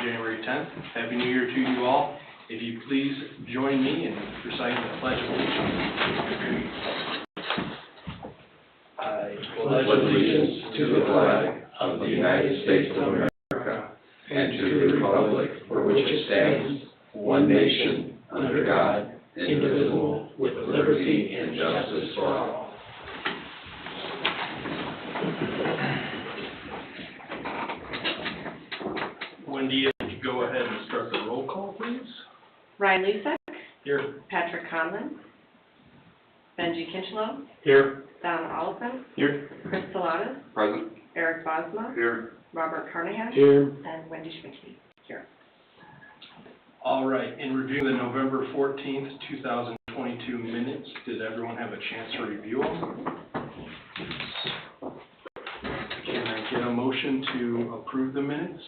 January 10th. Happy New Year to you all. If you please join me in reciting the Pledge of Allegiance. I pledge allegiance to the flag of the United States of America and to the republic for which it stands, one nation, under God, indivisible, with liberty and justice for all. Wendy, if you go ahead and start the roll call, please. Ryan Lisek. Here. Patrick Conlon. Benji Kinchlow. Here. Don Oliphant. Here. Chris Saladas. Present. Eric Bosma. Here. Robert Carnahan. Here. And Wendy Schmidt. Here. All right, in reviewing the November 14th, 2022 minutes, did everyone have a chance to review them? Can I get a motion to approve the minutes?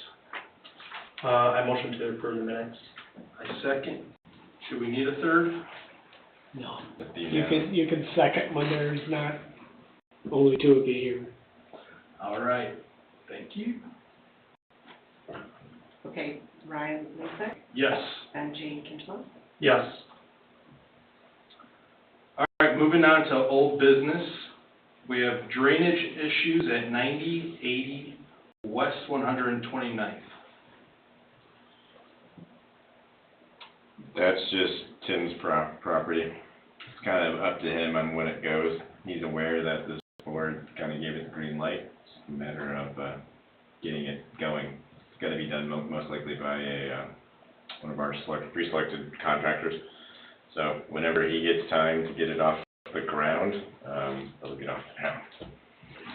I motion to approve the minutes. I second. Should we need a third? No. You can second when there's not only two of you here. All right, thank you. Okay, Ryan Lisek. Yes. Benji Kinchlow. Yes. All right, moving on to old business. We have drainage issues at 9080 West 129th. That's just Tim's property. It's kind of up to him on when it goes. He's aware that this board kind of gave it the green light. It's a matter of getting it going. It's got to be done most likely by one of our pre-selected contractors. So whenever he gets time to get it off the ground, it'll get off the ground.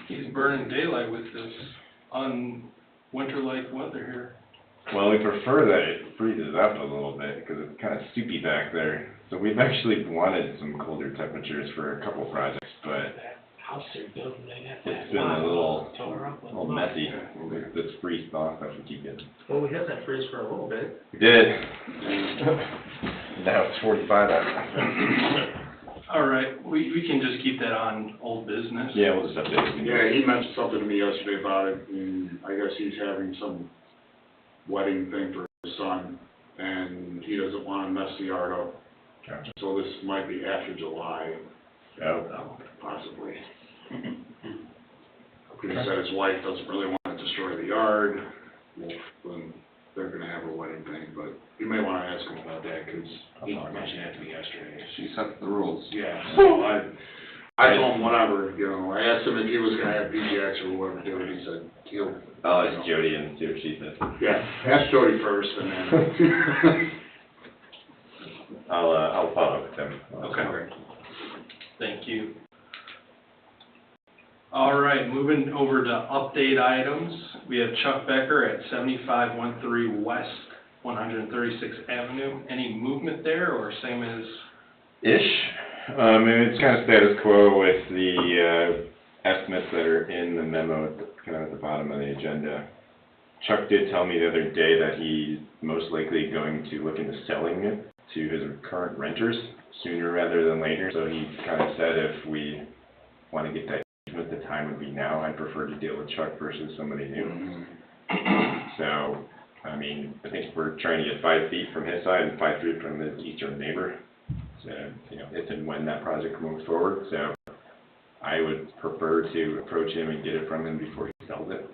He's burning daylight with this on winter-like weather here. Well, we prefer that it freezes up a little bit because it's kind of soupy back there. So we've actually wanted some colder temperatures for a couple projects, but That house they're building, they got that. it's been a little tore up. messy. This freeze thaw stuff we keep getting. Well, we had that freeze for a little bit. We did. Now it's 45 out. All right, we can just keep that on old business. Yeah, we'll just update it. Yeah, he mentioned something to me yesterday about it, and I guess he's having some wedding thing for his son, and he doesn't want to mess the yard up. Gotcha. So this might be after July, Oh. possibly. He said his wife doesn't really want to destroy the yard, when they're gonna have a wedding thing, but you may want to ask him about that, because he mentioned that to me yesterday. She sets the rules. Yeah, so I told him whatever, you know, I asked him if he was gonna have BGX or whoever do it, he said he'll. I'll ask Jody and see what she says. Yeah, ask Jody first, and then. I'll follow up with them. Okay. Thank you. All right, moving over to update items. We have Chuck Becker at 7513 West 136th Avenue. Any movement there, or same as? Ish. And it's kind of status quo with the estimates that are in the memo kind of at the bottom of the agenda. Chuck did tell me the other day that he's most likely going to look into selling it to his current renters sooner rather than later. So he kind of said if we want to get that, the time would be now. I'd prefer to deal with Chuck versus somebody new. So, I mean, I think we're trying to get 5 feet from his side and 5 feet from his eastern neighbor. So, you know, if and when that project moves forward. So, I would prefer to approach him and get it from him before he sells it.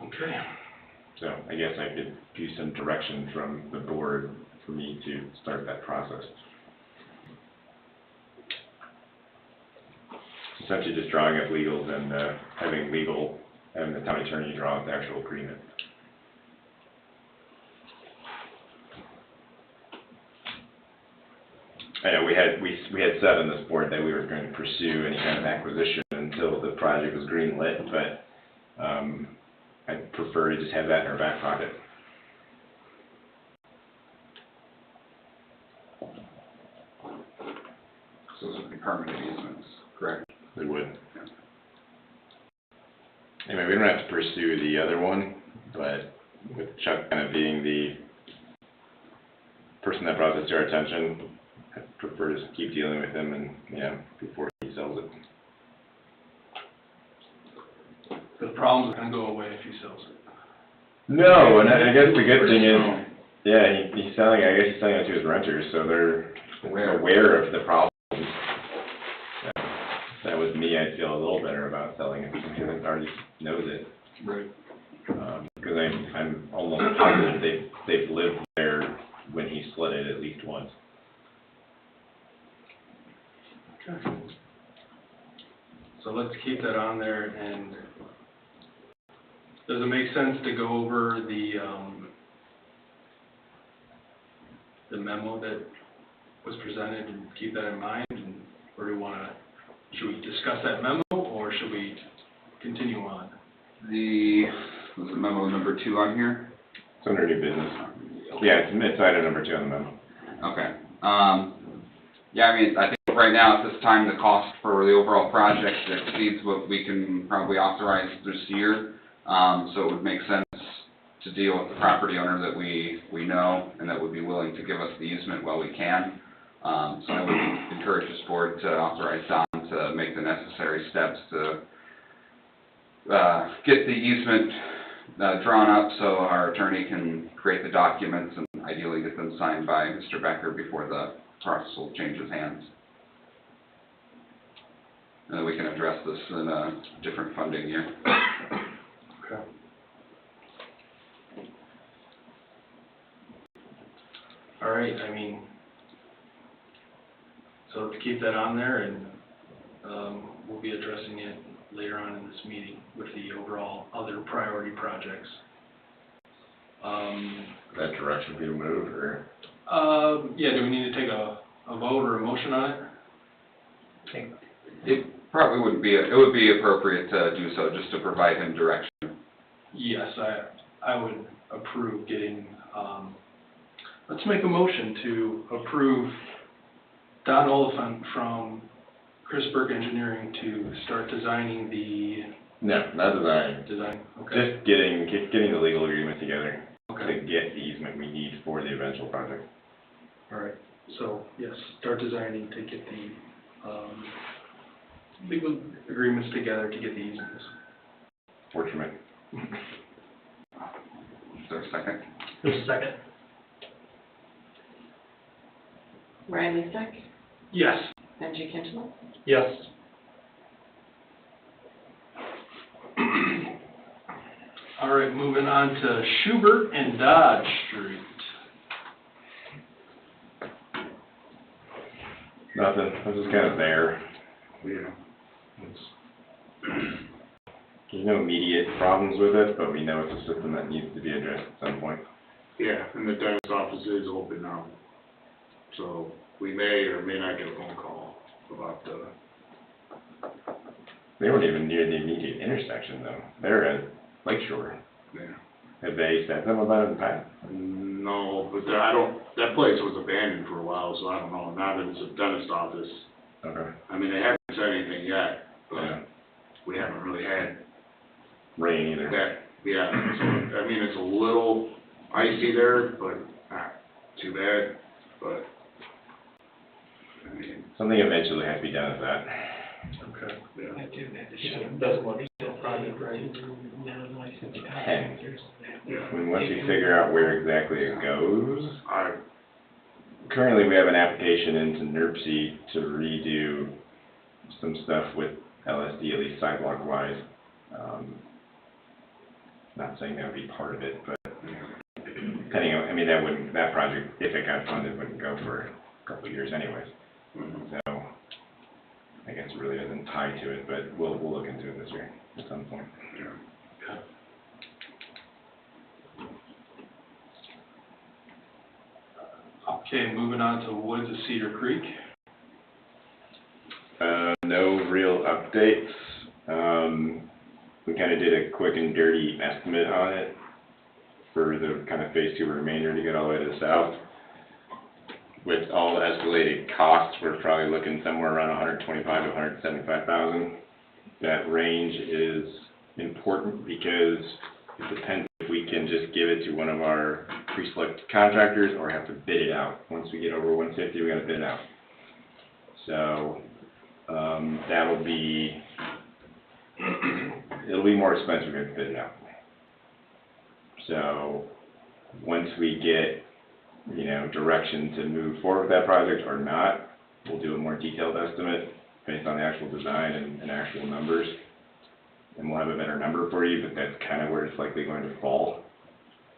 Okay. So, I guess I could do some direction from the board for me to start that process. Essentially just drawing up legals and having the town attorney draw up the actual agreement. I know we had said on this board that we were going to pursue any kind of acquisition until the project was green lit, but I'd prefer to just have that in our back pocket. So those would be permanent easements, correct? They would. Anyway, we don't have to pursue the other one, but with Chuck kind of being the person that brought this to our attention, I prefer to keep dealing with him and, before he sells it. The problem's are gonna go away if he sells it. No, and I guess the good thing is, yeah, he's selling, I guess he's selling it to his renters, so they're aware of the problems. So, if that was me, I'd feel a little better about selling it, because he already knows it. Right. Because I'm almost positive they've lived there when he split it at least once. Okay. So let's keep that on there, and does it make sense to go over the memo that was presented and keep that in mind, or do we wanna, should we discuss that memo, or should we continue on? Was it memo number 2 on here? It's under new business. Yeah, it's item number 2 on the memo. Okay. Yeah, I mean, I think right now at this time, the cost for the overall project exceeds what we can probably authorize this year. So it would make sense to deal with the property owner that we know and that would be willing to give us the easement while we can. So I would encourage this board to authorize Don to make the necessary steps to get the easement drawn up so our attorney can create the documents and ideally get them signed by Mr. Becker before the parcel changes hands. And then we can address this in a different funding year. Okay. All right, I mean, so let's keep that on there, and we'll be addressing it later on in this meeting with the overall other priority projects. That direction be moved, or? Yeah, do we need to take a vote or a motion on it? It probably wouldn't be, it would be appropriate to do so, just to provide him direction. Yes, I would approve getting, let's make a motion to approve Don Oliphant from Chris Burke Engineering to start designing the No, not design. design, okay? Just getting the legal agreement together to Okay, get the easement we need for the eventual project. all right, so, yes, start designing to get the, legal agreements together to get the easements. Works for me. Is there a second? There's a second. Ryan Lisek, Yes. Benji Kinchler, Yes. All right, moving on to Schubert and Dodge Street. Nothing, I'm just kind of there. Yeah. There's no immediate problems with it, but we know it's a system that needs to be addressed at some point. Yeah, and the dentist office is open now, so we may or may not get a phone call about the, They weren't even near the immediate intersection though. They're at Lakeshore. yeah. Have they said something about it in the past? No, but I don't, that place was abandoned for a while, so I don't know, now that it's a dentist office, Okay. I mean, they haven't said anything yet, Yeah. but we haven't really had Rain either. that, yeah, so, I mean, it's a little icy there, but not too bad, but, I mean, Something eventually has to be done with that. Okay. yeah. That's what the project, right? When once we figure out where exactly it goes, I, currently we have an application into NERC to redo some stuff with LSD, at least sidewalk wise. Not saying that would be part of it, but depending on, I mean, that project, if it got funded, wouldn't go for a couple of years anyways. So, I guess it really doesn't tie to it, but we'll look into it this year at some point. yeah. Okay, moving on to Woods of Cedar Creek. No real updates. We kind of did a quick and dirty estimate on it for the kind of phase 2 remainder to get all the way to the south. With all the escalated costs, we're probably looking somewhere around 125 to 175,000. That range is important because it depends if we can just give it to one of our pre-selected contractors or have to bid it out. Once we get over 150, we got to bid it out. So that'll be, it'll be more expensive if we bid it out. So, once we get, direction to move forward with that project or not, we'll do a more detailed estimate based on the actual design and actual numbers. And we'll have a better number for you, but that's kind of where it's likely going to fall.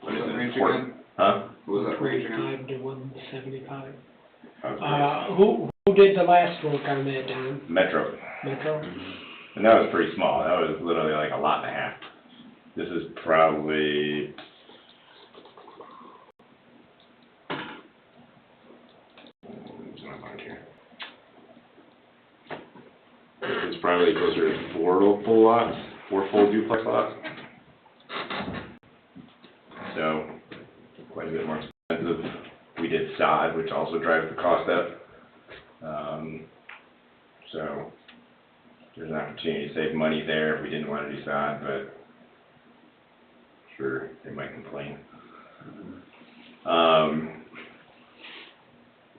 But What's it's that range important. again? Huh? What was that range again? 25 to 175. Okay. Who did the last work on that, Don? Metro. Metro? And that was pretty small. That was literally like a lot and a half. This is probably... Where's my mark here? It's probably closer to 4 full lots, 4 full duplex lots. So, quite a bit more expensive. We did sod, which also drives the cost up. So, there's an opportunity to save money there if we didn't want to do sod, but sure, they might complain.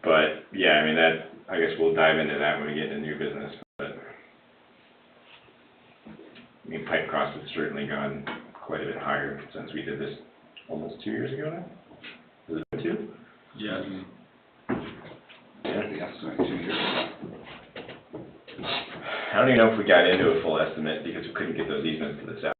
But, yeah, I mean, I guess we'll dive into that when we get into new business, but I mean, pipe costs have certainly gone quite a bit higher since we did this almost 2 years ago now. Was it 2? Yes. Yeah. The estimate 2 years ago. I don't even know if we got into a full estimate because we couldn't get those easements to the south.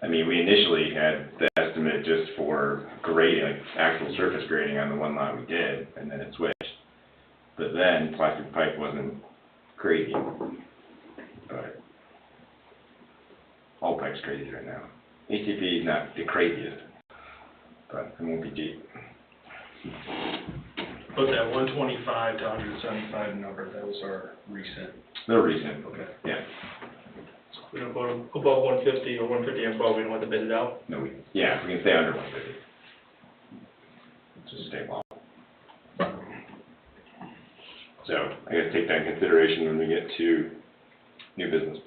I mean, we initially had the estimate just for grading, like actual surface grading on the one lot we did, and then it switched. But then plastic pipe wasn't crazy, but all pipe's crazy right now. ACP is not the craziest, but it won't be deep. But that 125 to 175 number, that was our recent. They're recent. Okay. Yeah. We don't go above 150 or 150 and above, we don't have to bid it out. No, we can stay under 150. Just stay long. So, I gotta take that in consideration when we get to new business.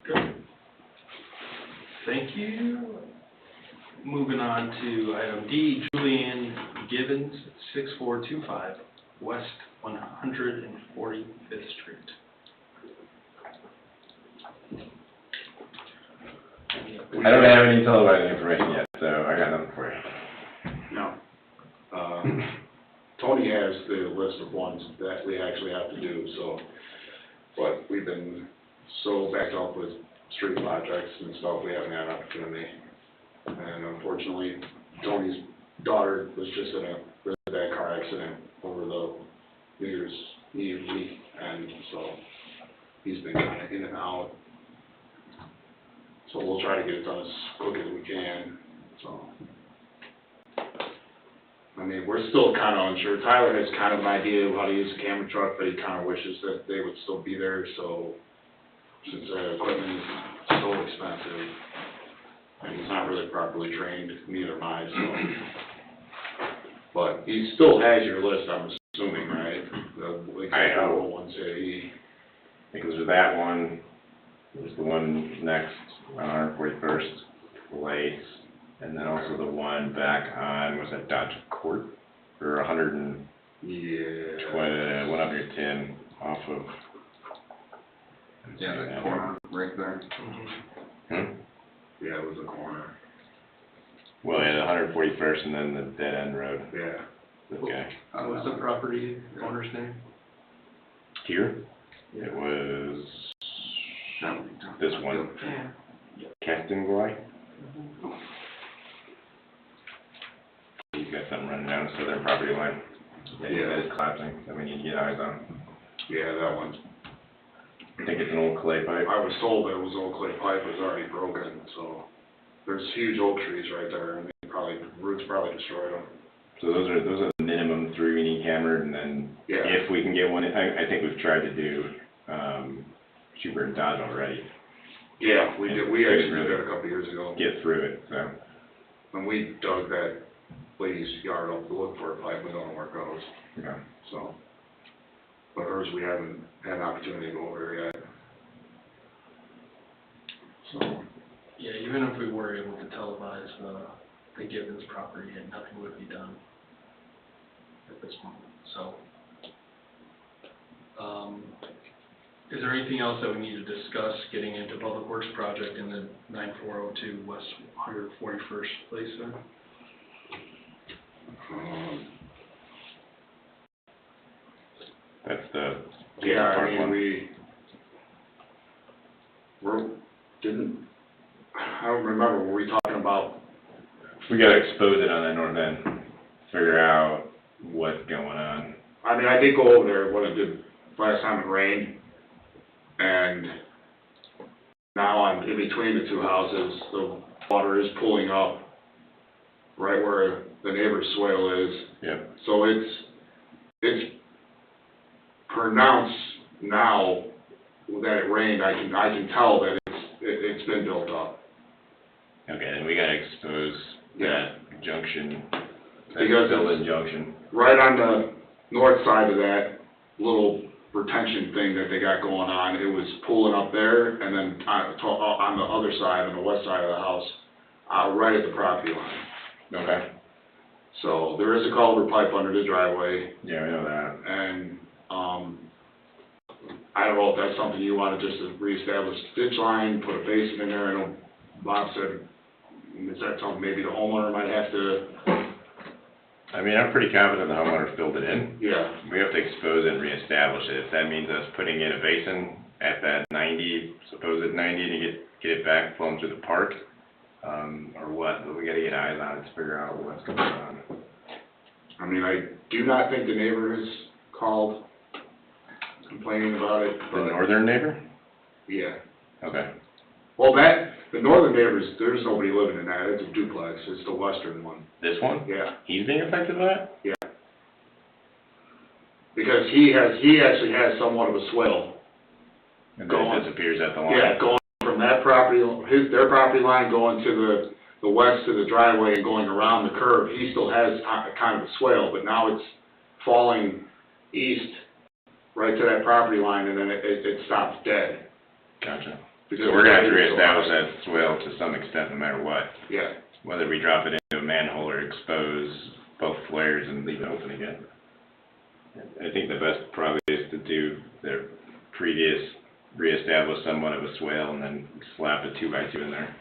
Good. Thank you. Moving on to item D, Julian Gibbons, 6425 West 145th Street. I don't have any televised information yet, so I got nothing for you. No. Tony has the list of ones that we actually have to do, so, but we've been so backed up with street projects and stuff, we haven't had an opportunity. And unfortunately, Tony's daughter was just in a really bad car accident over the New Year's Eve week, and so he's been kind of in and out. So we'll try to get it done as quick as we can, so. I mean, we're still kind of unsure. Tyler has kind of an idea of how to use a camera truck, but he kind of wishes that they would still be there, so since that equipment is so expensive, and he's not really properly trained, neither am I, so. But he still has your list, I'm assuming, right? The example ones that he, Because there's that one, there's the one next on 141st Place, and then also the one back on, was that Dodge Court? Or 110 off of. Yeah, the corner right there. Yeah, it was a corner, Well, yeah, the 141st and then the dead end road. yeah. Okay. What was the property owner's name? Here, it was this one, Yeah. Castanguay. He's got something running down the southern property line. That is collapsing, that we need to get eyes on. Yeah, that one. I think it's an old clay pipe. I was told that it was old clay pipe was already broken, so there's huge oak trees right there, and they probably, roots probably destroyed them. So those are the minimum 3 we need hammered, and then Yeah. if we can get one, I think we've tried to do, Schubert and Dodge already, Yeah, we did, we actually did that a couple years ago, get through it, so. when we dug that lady's yard up to look for a pipe, we don't know where it goes, Yeah. so. But hers, we haven't had an opportunity to go over there yet. So, Yeah, even if we were able to televise the Gibbons property, and nothing would be done at this moment, so. Is there anything else that we need to discuss getting into Public Works project in the 9402 West 141st place there? That's the Yeah, I park mean, one. I don't remember, were we talking about, We gotta expose it on that north end, figure out what's going on. I mean, I did go over there when it did, last time it rained, and now I'm in between the two houses, the water is pulling up right where the neighbor's swale is. Yep. So it's pronounced now that it rained, I can tell that it's been built up. Okay, then we gotta expose Yeah. that junction, that Because fill-in junction. Right on the north side of that little retention thing that they got going on, it was pulling up there, and then on the other side, on the west side of the house, right at the property line. Okay. So there is a culvert pipe under the driveway, Yeah, we know that. and, I don't know if that's something you wanna just reestablish the ditch line, put a basin in there. I know Bob said, is that something maybe the homeowner might have to, I mean, I'm pretty confident the homeowner filled it in. yeah, We have to expose it and reestablish it. If that means us putting in a basin at that 90, supposed 90 to get it back flowing through the park, or what, but we gotta get eyes on it to figure out what's going on. I mean, I do not think the neighbor has called complaining about it, The but, northern neighbor? yeah. Okay. Well, the northern neighbors, there's nobody living in that, it's a duplex, it's the western one, This one? yeah, He's being affected by it? yeah. Because he actually has somewhat of a swell, And then Going. it disappears at the line? yeah, going from that property, their property line going to the west to the driveway and going around the curve, he still has kind of a swale, but now it's falling east, right to that property line, and then it stops dead. Gotcha. Because So we're gonna have to the- reestablish that swale to some extent, no matter what. Yeah, Whether we drop it into a manhole or expose both flares and leave it open again. I think the best probably is to do the previous, reestablish somewhat of a swale and then slap a 2x2 in there.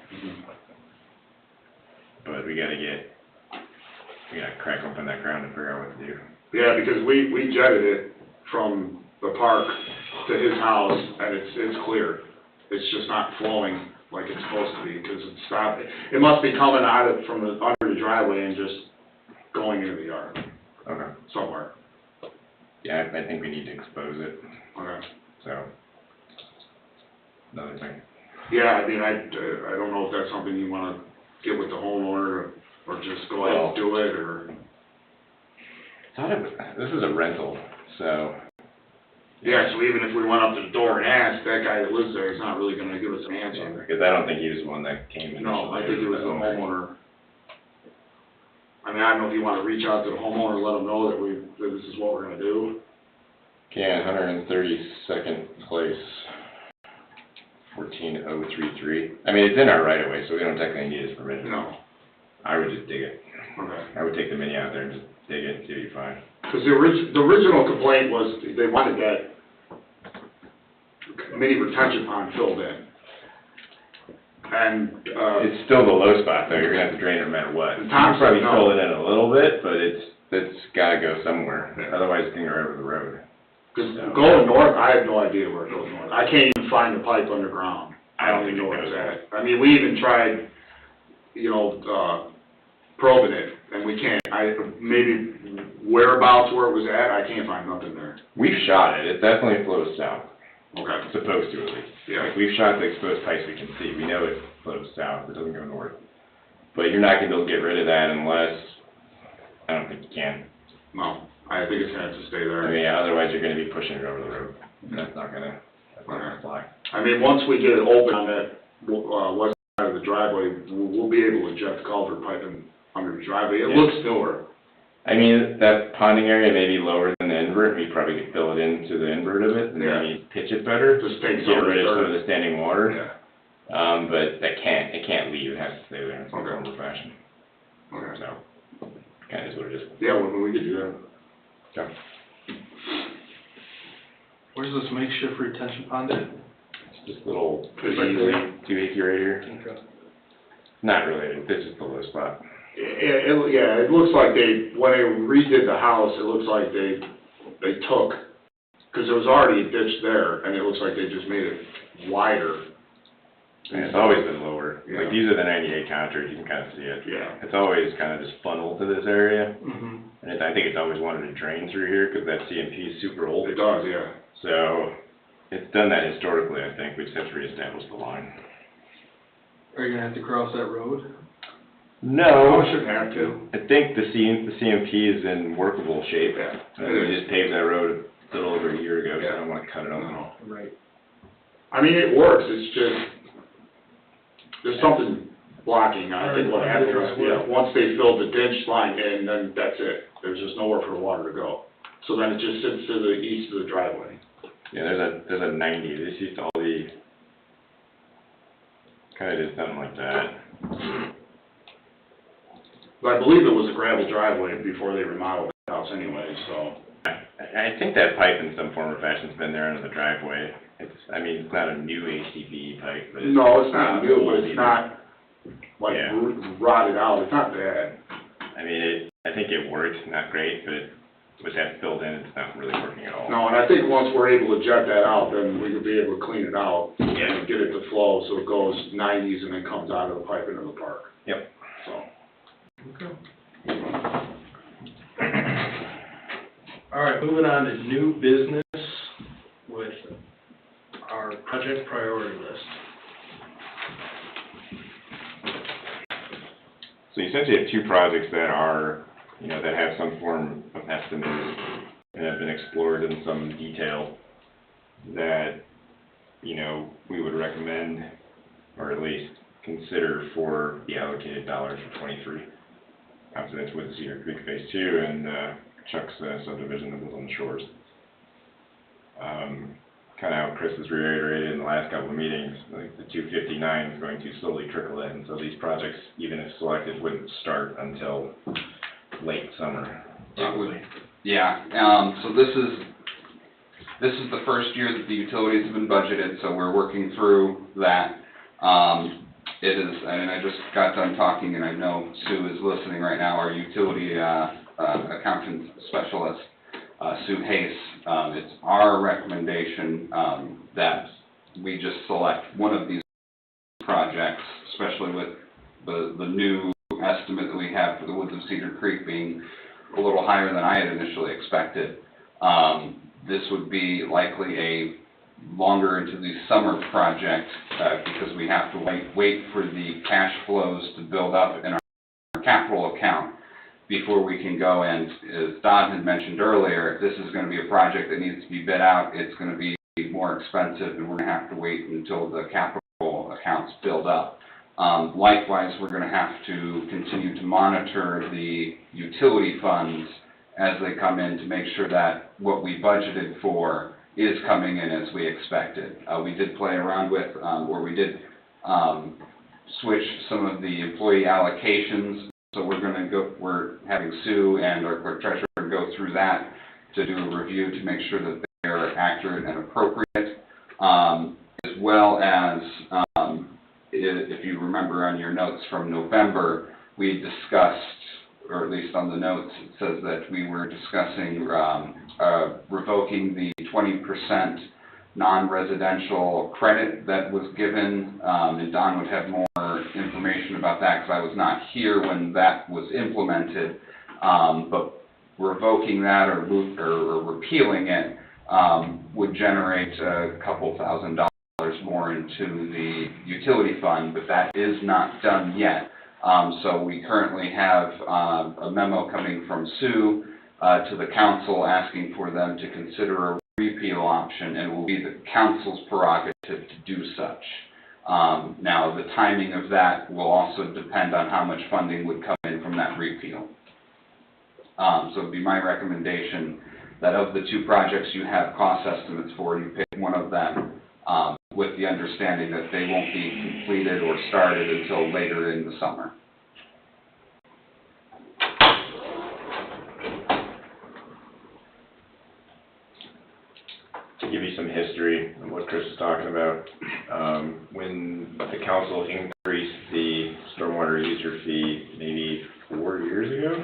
But we gotta crack open that ground and figure out what to do. yeah, because we jetted it from the park to his house, and it's clear. It's just not flowing like it's supposed to be, because it's stopped. It must be coming out from under the driveway and just going into the yard Okay. somewhere. Yeah, I think we need to expose it, Okay. so. Another thing. Yeah, I mean, I don't know if that's something you wanna get with the homeowner, or just go ahead and do it, or, This is a rental, so. yeah, so even if we went up to the door and asked, that guy that lives there, he's not really gonna give us an Yeah, answer. because I don't think he was the one that came initially. No, I think it was the homeowner. I mean, I don't know if you wanna reach out to the homeowner, let them know that this is what we're gonna do. Okay, 132nd place, 14033. I mean, it's in our right of way, so we don't technically need his permission. No, I would just dig it. okay. I would take the mini out there and just dig it and see if you find. Cause the original complaint was, they wanted that mini retention pond filled in. And, It's still the low spot though, you're gonna have to drain it no matter what. And You Tom can probably said no. fill it in a little bit, but it's gotta go somewhere, Yeah. otherwise it's gonna go right over the road. cause going north, I have no idea where it goes north. I can't even find the pipe underground. I don't even know where it's at. I mean, we even tried, probing it, and we can't. Maybe whereabouts where it was at, I can't find nothing there. We've shot it, it definitely flows south, Okay, it's supposed to at least. yeah, Like, we've shot the exposed pipes we can see, we know it flows south, it doesn't go north. But you're not gonna be able to get rid of that unless, I don't think you can. no, I think it's gonna have to stay I there. mean, yeah, otherwise you're gonna be pushing it over the road, that's not gonna fly. I mean, once we get it open on that, west side of the driveway, we'll be able to inject culvert pipe in under the driveway. It Yeah. looks newer. I mean, that ponding area may be lower than the invert, we probably could fill it into the invert of it, and Yeah. maybe pitch it better. Just take Get some of the rid of some dirt. of the standing water, Yeah, but it can't leave, it has to stay there in some Okay. form or fashion, okay. so, kinda is what it is. Yeah, we could do that. Okay. Where's this makeshift retention pond at? It's just little, It's like the- doohickey right here. Okay. Not related, this is the low spot. Yeah, it looks like when they redid the house, it looks like they took, because there was already a ditch there, and it looks like they just made it wider. And it's always been lower. Yeah. Like, these are the 98 contours, you can kind of see it. Yeah. It's always kind of just funneled to this area, Mm-hmm. and I think it's always wanted to drain through here, because that CMP is super old. It does, yeah. So, it's done that historically, I think, we just have to reestablish the line. Are you gonna have to cross that road? No, it shouldn't have to. I think the CMP is in workable shape. Yeah. We just paved that road a little over a year ago, so I Yeah. don't wanna cut it off. No. Right. I mean, it works, it's just, there's something blocking, I think what happened was, yeah, once they filled the ditch line in, then that's it. There's just nowhere for the water to go. So then it just sits to the east of the driveway. Yeah, there's a 90, this used to all be, kinda did something like that. But I believe it was a gravel driveway before they remodeled the house anyway, so. I think that pipe in some form or fashion's been there under the driveway. It's not a new HDPE pipe, but it's. No, it's not new, but old it's either. not, like, Yeah. rotted out, it's not bad. I mean, I think it works, not great, but with that filled in, it's not really working at all. No, and I think once we're able to jet that out, then we could be able to clean it out and get it to flow, so it goes 90s and then comes out of the pipe into the park, Yep. so. All right, moving on to new business with our project priority list. So you essentially have two projects that are, that have some form of estimate and have been explored in some detail that, we would recommend, or at least consider for the allocated dollars for 23. Obviously, that's with Cedar Creek Phase 2 and Chuck's subdivision of Woodland Shores. Kind of how Chris has reiterated in the last couple of meetings, like the 259 is going to slowly trickle in, so these projects, even if selected, wouldn't start until late summer. Yeah, so this is the first year that the utilities have been budgeted, so we're working through that. It is, and I just got done talking, and I know Sue is listening right now, our utility accountant specialist, Sue Hayes. It's our recommendation that we just select one of these projects, especially with the new estimate that we have for the Woods of Cedar Creek being a little higher than I had initially expected. This would be likely a longer into the summer project because we have to wait for the cash flows to build up in our capital account before we can go, and as Don had mentioned earlier, if this is going to be a project that needs to be bid out, it's going to be more expensive and we're going to have to wait until the capital accounts build up. Likewise, we're going to have to continue to monitor the utility funds as they come in to make sure that what we budgeted for is coming in as we expected. We did play around with, or we did switch some of the employee allocations. So we're having Sue and our clerk treasurer go through that to do a review to make sure that they are accurate and appropriate, as well as, if you remember on your notes from November, we discussed, or at least on the notes, it says that we were discussing revoking the 20% non-residential credit that was given, and Don would have more information about that because I was not here when that was implemented, but revoking that or repealing it would generate a couple $1,000 more into the utility fund, but that is not done yet. So we currently have a memo coming from Sue to the council asking for them to consider a repeal option, and it will be the council's prerogative to do such. Now, the timing of that will also depend on how much funding would come in from that repeal. So it would be my recommendation that of the two projects you have cost estimates for, you pick one of them with the understanding that they won't be completed or started until later in the summer. To give you about, when the council increased the stormwater user fee maybe 4 years ago?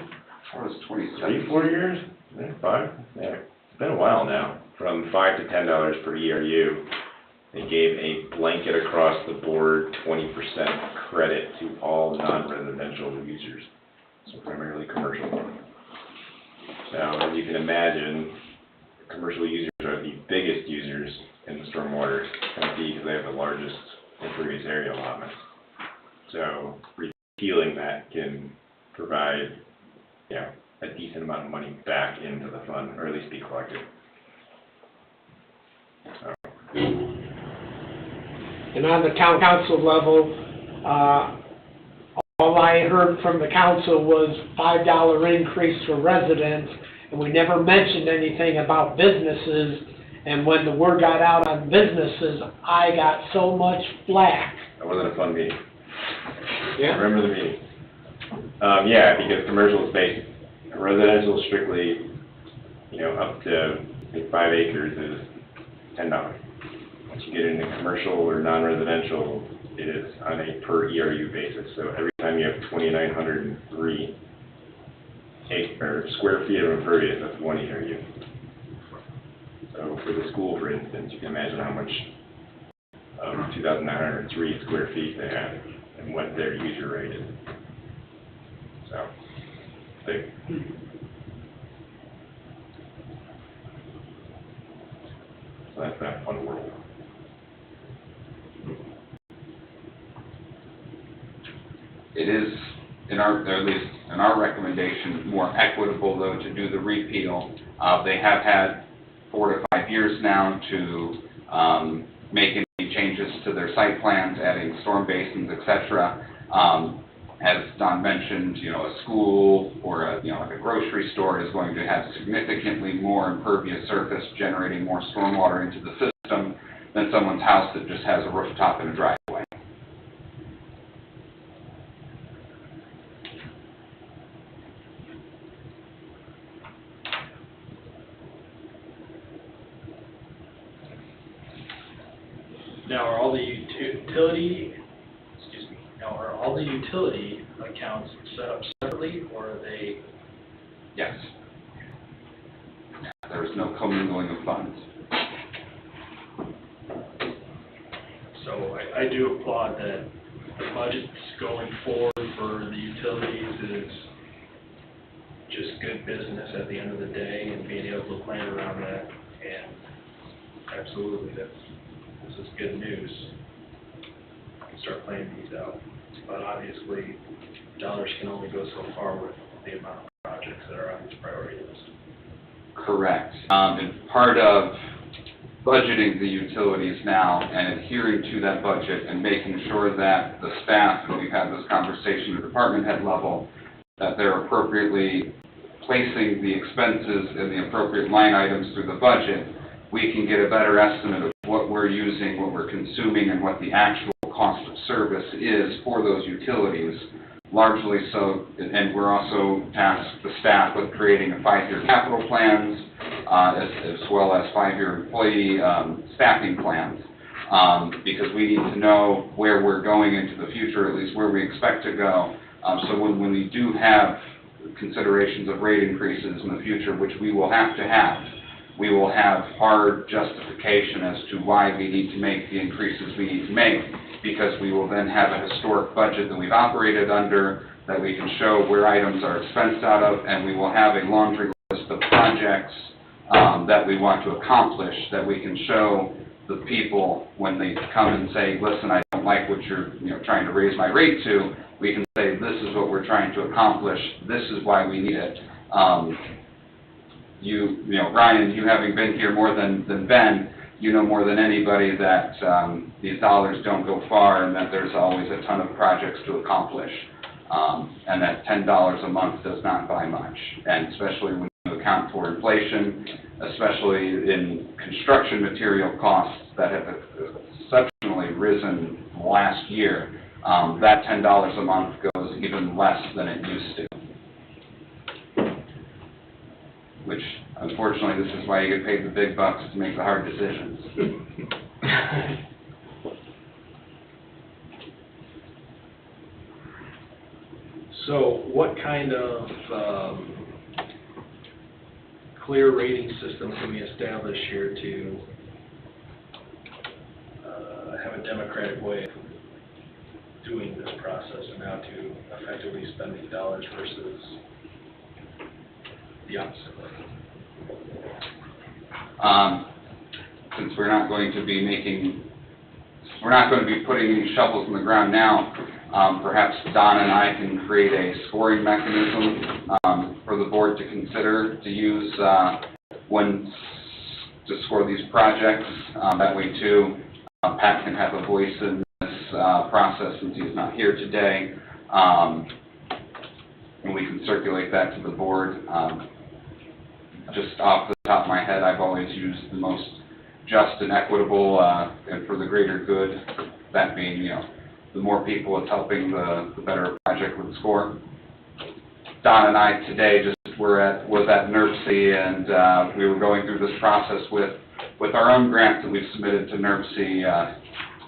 That was 27. 4 years? Yeah, 5? Yeah, it's been a while now. From $5 to $10 per ERU, they gave a blanket across the board 20% credit to all non-residential users, so primarily commercial. Now, as you can imagine, commercial users are the biggest users in the stormwater fee because they have the largest impervious area allotments. So repealing that can provide, a decent amount of money back into the fund, or at least be collected. So. And on the town council level, all I heard from the council was $5 increase for residents, and we never mentioned anything about businesses. And when the word got out on businesses, I got so much flack. That wasn't a fun meeting. Yeah. I remember the meeting. Because commercial is based, residential is strictly, up to 5 acres is $10. Once you get into commercial or non-residential, it is on a per ERU basis. So every time you have 2,903 square feet of impervious, that's 1 ERU. So for the school, for instance, you can imagine how much 2,903 square feet they have and what their user rate is. So, big. So that's that fun world. It is, at least in our recommendation, more equitable though to do the repeal. They have had 4 to 5 years now to make any changes to their site plans, adding storm basins, etc. As Don mentioned, a school or like a grocery store is going to have significantly more impervious surface, generating more stormwater into the system than someone's house that just has a rooftop and a driveway. Now, are all the utility accounts set up separately, or are they? Yes. There is no commingling of funds. So I do applaud that the budgets going forward for the utilities is just good business at the end of the day, and being able to plan around that, and absolutely, this is good news. I can start planning these out, but obviously, dollars can only go so far with the amount of projects that are on this priority list. Correct. And part of budgeting the utilities now and adhering to that budget and making sure that the staff, and we've had this conversation at the department head level, that they're appropriately placing the expenses in the appropriate line items through the budget, we can get a better estimate of what we're using, what we're consuming, and what the actual cost of service is for those utilities. Largely so, and we're also tasked the staff with creating a 5-year capital plans, as well as 5-year employee staffing plans, because we need to know where we're going into the future, at least where we expect to go. So when we do have considerations of rate increases in the future, which we will have to have, we will have hard justification as to why we need to make the increases we need to make, because we will then have a historic budget that we've operated under, that we can show where items are expensed out of, and we will have a laundry list of projects that we want to accomplish, that we can show the people when they come and say, listen, I don't like what you're trying to raise my rate to. We can say, this is what we're trying to accomplish, this is why we need it. Ryan, you having been here more than Ben, you know more than anybody that these dollars don't go far, and that there's always a ton of projects to accomplish, and that $10 a month does not buy much, and especially when you account for inflation, especially in construction material costs that have exceptionally risen last year. That $10 a month goes even less than it used to. Which, unfortunately, this is why you get paid the big bucks to make the hard decisions. So what kind of, clear rating system can we establish here to, have a democratic way of doing this process and how to effectively spend these dollars versus the opposite way? Since we're not going to be putting any shovels in the ground now, perhaps Don and I can create a scoring mechanism, for the board to consider to use, when to score these projects. That way too, Pat can have a voice in this, process since he's not here today. And we can circulate that to the board. Just off the top of my head, I've always used the most just and equitable, and for the greater good, that being, the more people it's helping, the better a project would score. Don and I today was at NERC and we were going through this process with our own grants that we've submitted to NERC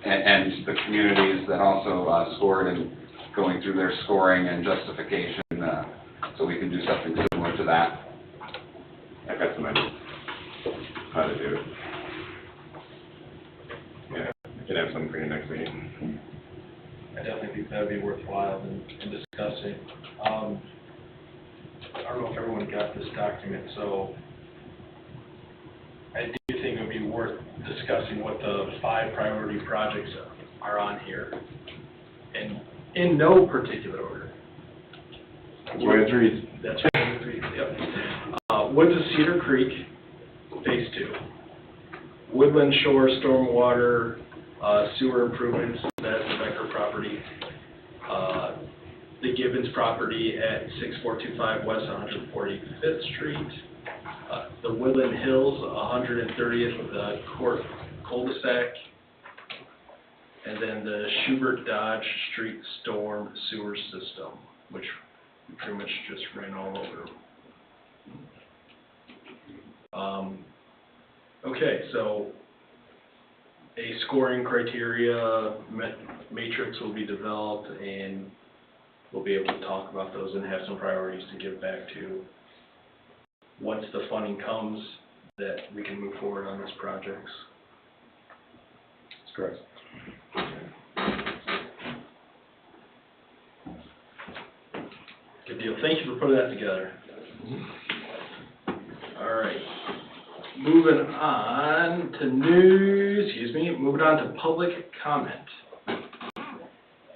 and the communities that also scored, and going through their scoring and justification, so we can do something similar to that. I've got some ideas how to do it. Yeah, I can have something for you next meeting. I definitely think that'd be worthwhile in discussing. I don't know if everyone got this document, so I do think it would be worth discussing what the 5 priority projects are on here, and in no particular order. Where's Reed? That's right, yep. Woods of Cedar Creek, Phase 2. Woodland Shore Stormwater Sewer Improvements, that's the Becker property. The Gibbons property at 6425 West 145th Street. The Woodland Hills, 130th with the Court cul-de-sac. And then the Schubert Dodge Street Storm Sewer System, which we pretty much just ran all over. Okay, so a scoring criteria matrix will be developed, and we'll be able to talk about those and have some priorities to give back to once the funding comes, that we can move forward on these projects. That's correct. Good deal. Thank you for putting that together. All right. Moving on to moving on to public comment.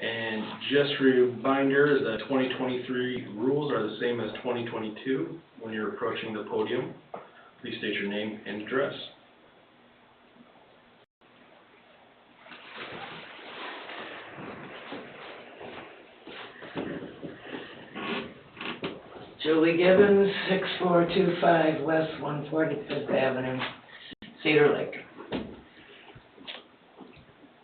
And just a reminder, the 2023 rules are the same as 2022. When you're approaching the podium, please state your name and address. Julie Gibbons, 6425 West 145th Avenue, Cedar Lake.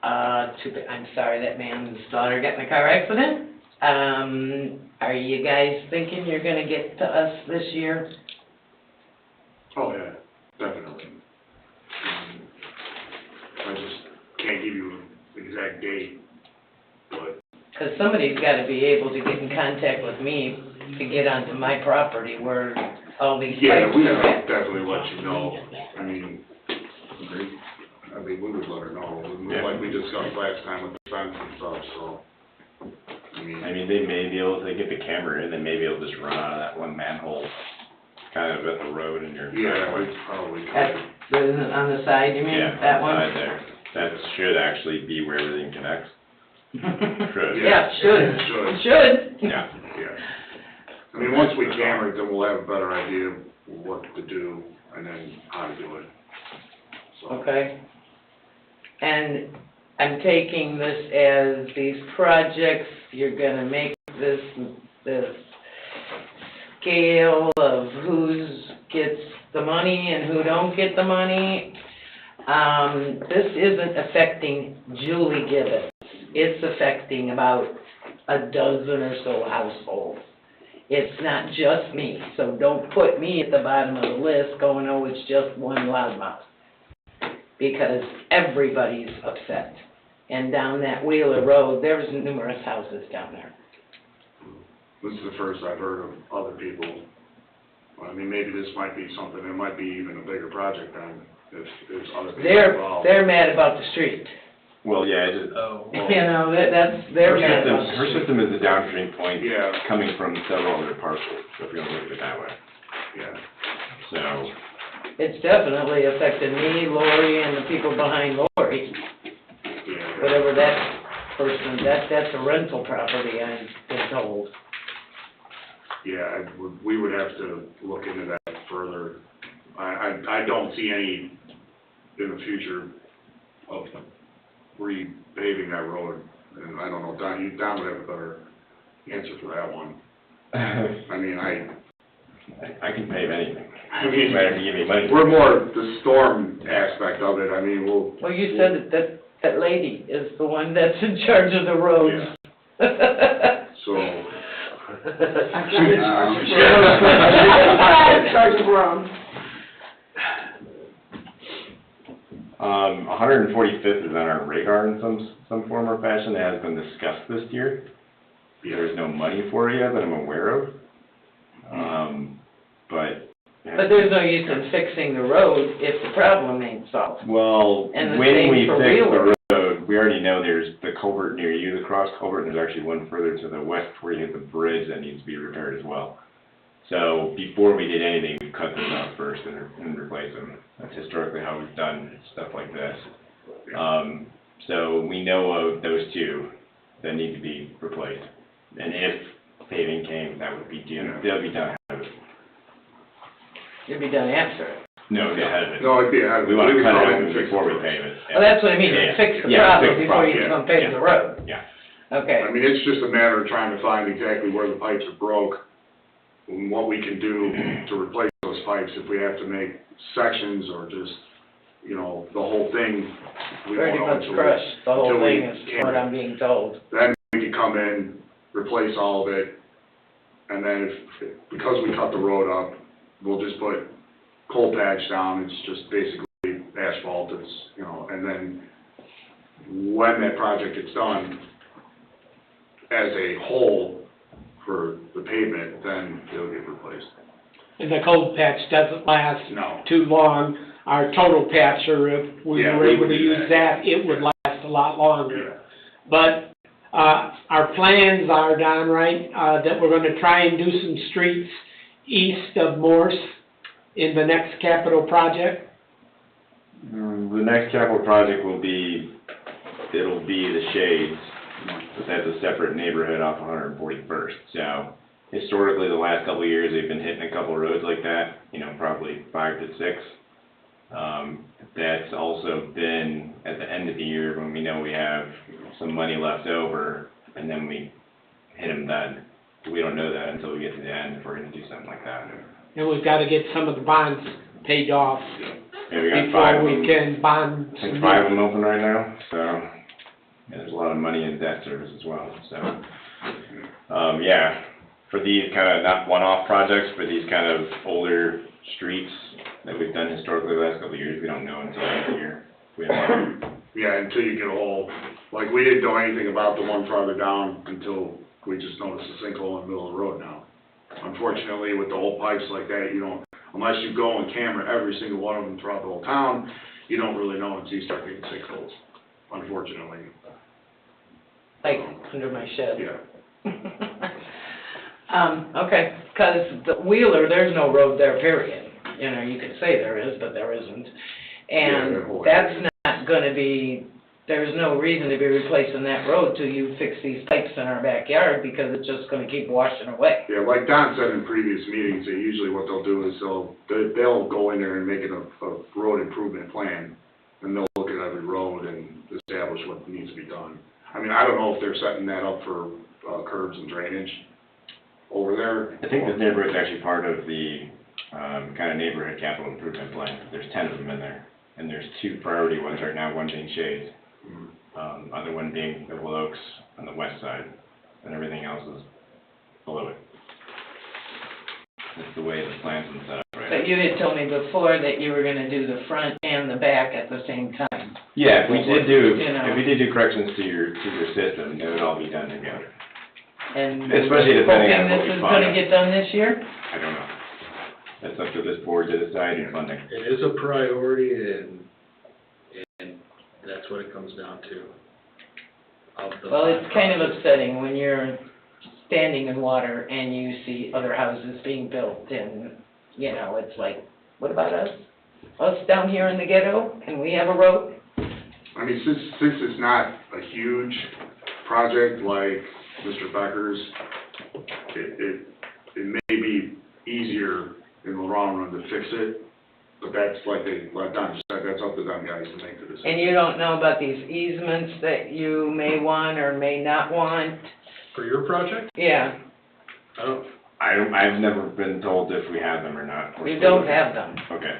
I'm sorry that man's daughter got in a car accident. Are you guys thinking you're gonna get to us this year? Oh, yeah, definitely. I just can't give you the exact date, but... Because somebody's gotta be able to get in contact with me to get onto my property where all these Yeah, pipes we are would at. definitely let you know. I mean, we would let her know, like we discussed last time with the fence and stuff, so. I mean, they may be able to get the camera in, they may be able to just run out of that one manhole, kind of at the road in your yeah, driveway. we probably At, could. on the side, you mean, Yeah, that on the one? side there. That should actually be where everything connects. Should. Yeah, should. Should. Yeah. Yeah. I mean, once we camera it, then we'll have a better idea of what to do and then how to do it. So. Okay. And I'm taking this as these projects, you're gonna make this scale of who's gets the money and who don't get the money. This isn't affecting Julie Gibbons. It's affecting about a dozen or so households. It's not just me, so don't put me at the bottom of the list going, oh, it's just one loudmouth. Because everybody's upset. And down that Wheeler Road, there's numerous houses down there. this is the first I've heard of other people. I mean, maybe this might be something, it might be even a bigger project than if there's other people involved. They're mad about the street. Well, yeah, it just, Oh. You know, they're mad about the her street. system is the downstream point Yeah. coming from several other parcels, so if you're gonna look at it that way. Yeah. So, It's definitely affected me, Lori, and the people behind Lori, Yeah. whatever that person, that's a rental property, I've been told. Yeah, we would have to look into that further. I don't see any in the future of repaving that road, and I don't know, Don would have a better answer for that one. I mean, I can pave anything, I mean, matter if you give me money. we're more the storm aspect of it, I mean, we'll. Well, you said that lady is the one that's in charge of the roads. So, Charge of room. 145th is on our radar in some form or fashion. It has been discussed this year. There's no money for it yet that I'm aware of. But. But there's no use in fixing the road if the problem ain't solved. Well, And the when same we for fix Wheeler. the road, we already know there's the culvert near you, the cross culvert, and there's actually one further to the west where you hit the bridge that needs to be repaired as well. So before we did anything, we cut those out first and replace them. That's historically how we've done stuff like this. So we know of those two that need to be replaced. And if paving came, that would be done, they'll be done ahead of it. It'd be done after it. No, it'd be ahead of it. no, it'd be, We want to would cut come it in and out fix before we it. pave it. Well, that's what I mean, Yeah. fix the Yeah, problem fix the before you problem, come pave yeah. the road. Yeah. Okay. I mean, it's just a matter of trying to find exactly where the pipes are broke, and what we can do to replace those pipes, if we have to make sections or just, you know, the whole thing. We Pretty won't know much until crushed, the whole until we thing is can- what I'm being told. Then we could come in, replace all of it, and then because we cut the road up, we'll just put coal patch down, it's just basically asphalt, it's, you know, and then when that project gets done, as a whole, for the pavement, then it'll get replaced. And the cold patch doesn't last No. too long. Our total patcher, if we Yeah, were we able would to do use that. that, it would last a lot longer. Yeah. But, our plans are, Don, right, that we're gonna try and do some streets east of Morse in the next capital project? The next capital project will be, it'll be the Shades, but that's a separate neighborhood off 141st. So historically, the last couple of years, they've been hitting a couple roads like that, you know, probably 5 to 6. That's also been at the end of the year when we know we have some money left over, and then we hit them then. We don't know that until we get to the end if we're gonna do something like that. And we've gotta get some of the bonds paid off Yeah, we got 5 before of we them. can bond I think some 5 of them open right now, so, yeah, there's a lot of money in debt service as well, so. Yeah, for these kind of, not one-off projects, for these kind of older streets that we've done historically the last couple of years, we don't know until next year. We have, Yeah, until you get a whole, like, we didn't know anything about the one farther down until we just noticed a sinkhole in the middle of the road now. Unfortunately, with the old pipes like that, you don't, unless you go and camera every single one of them throughout the whole town, you don't really know until you start getting sinkholes, unfortunately. Like, under my shed. Yeah. Okay, 'cause the Wheeler, there's no road there, period. You know, you could say there is, but there isn't. Yeah, that And whole that's not gonna be, there's no reason to be replacing that road till you fix these pipes in our backyard, because it's just gonna keep washing away. Yeah, like Don said in previous meetings, that usually what they'll do is they'll go in there and make it a road improvement plan, and they'll look at every road and establish what needs to be done. I mean, I don't know if they're setting that up for curbs and drainage over there. I think this neighborhood's actually part of the, kind of neighborhood capital improvement plan. There's 10 of them in there, and there's 2 priority ones right now, one being Shades. Other one being the Will Oaks on the west side, and everything else is below it. That's the way the plan's been set up right now. But you had told me before that you were gonna do the front and the back at the same time. Yeah, if we did You know. do corrections to your system, they would all be done together. And Especially depending on what hoping we this is find. gonna get done this year? I don't know. That's up to this board to decide in funding. It is a priority and that's what it comes down to. Of the Well, five it's kind of projects. upsetting when you're standing in water and you see other houses being built and, you know, it's like, what about us? Us down here in the ghetto, and we have a road? I mean, since it's not a huge project like Mr. Becker's, it may be easier in the long run to fix it, but that's like Don just said, that's up to them guys to make the decision. And you don't know about these easements that you may want or may not want? For your project? Yeah, I've never been told if we have them or not. you don't have them. Okay,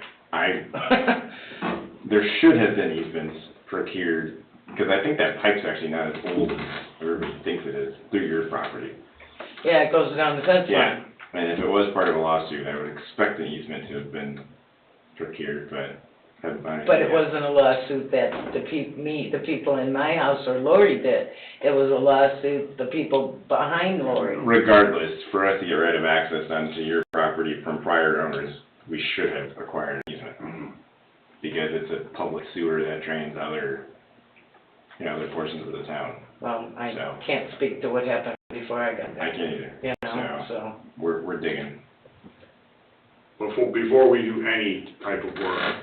there should have been easements procured, because I think that pipe's actually not as old as everybody thinks it is, through your property. Yeah, it goes down the fence Yeah, line. and if it was part of a lawsuit, I would expect an easement to have been procured, but haven't found anything But it yet. wasn't a lawsuit that the people in my house or Lori did. It was a lawsuit, the people behind Lori. Regardless, for us to get right of access onto your property from prior owners, we should have acquired an easement. Because it's a public sewer that drains other portions of the town. Well, I So. can't speak to what happened before I got I there, can't either. you know, So, so. we're digging. Before we do any type of work,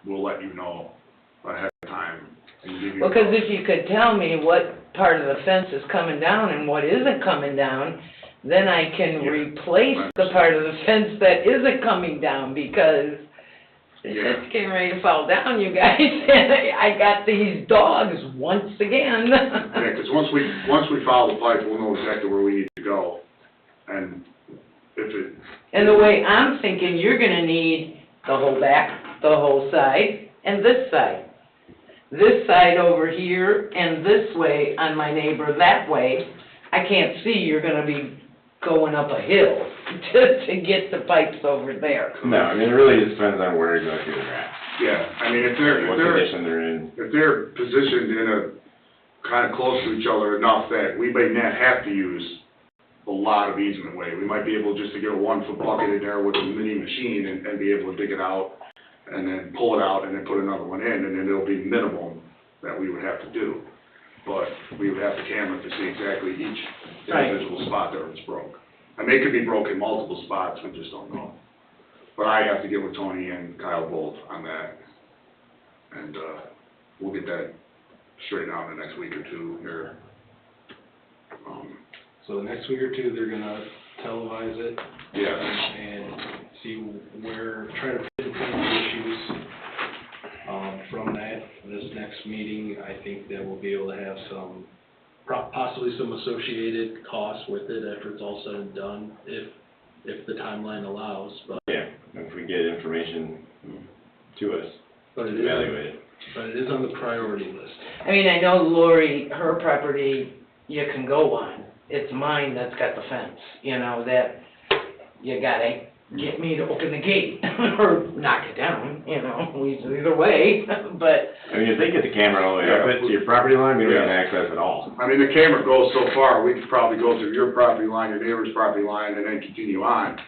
we'll let you know ahead of time and give you. Well, 'cause if you could tell me what part of the fence is coming down and what isn't coming down, then I can Yeah. replace the part of the fence that isn't coming down, because Yeah. it's getting ready to fall down, you guys, and I got these dogs once again. Yeah, 'cause once we follow the pipe, we'll know exactly where we need to go. And if it, And the way I'm thinking, you're gonna need the whole back, the whole side, and this side. This side over here, and this way on my neighbor that way. I can't see you're gonna be going up a hill to get the pipes over there. No, I mean, it really just depends on where exactly they're at. yeah, I mean, if What condition they're in. if they're positioned in a kind of close to each other enough that we may not have to use a lot of easement way. We might be able just to get a 1-foot bucket in there with a mini machine and be able to dig it out and then pull it out and then put another one in, and then it'll be minimum that we would have to do. But we would have the camera to see exactly each Right. individual spot that was broke. I mean, it could be broke in multiple spots, we just don't know. But I have to get with Tony and Kyle both on that. And, we'll get that straightened out in the next week or two here. So the next week or two, they're gonna televise it Yeah, and see try to pinpoint the issues. From this next meeting, I think that we'll be able to have possibly some associated costs with it after it's all said and done, if the timeline allows, but. Yeah, if we get information to us, But it evaluate it. But it is on the priority list. I mean, I know Lori, her property, you can go on. It's mine that's got the fence, you know, that you gotta get me to open the gate or knock it down, you know, either way, but, I mean, if they get the camera all the way up to your property line, we don't have access at all. I mean, the camera goes so far, we could probably go through your property line, your neighbor's property line, and then continue on.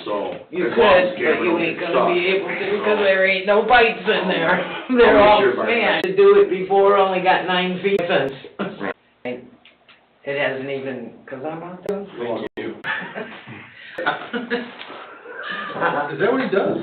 So, you as long as could, the camera but you don't ain't get gonna be stuck. able to, because there ain't no pipes in there. They're all sure, but- span. To do it before, only got 9 feet of fence. It hasn't even, because I'm out there. Thank you. Is that what he does?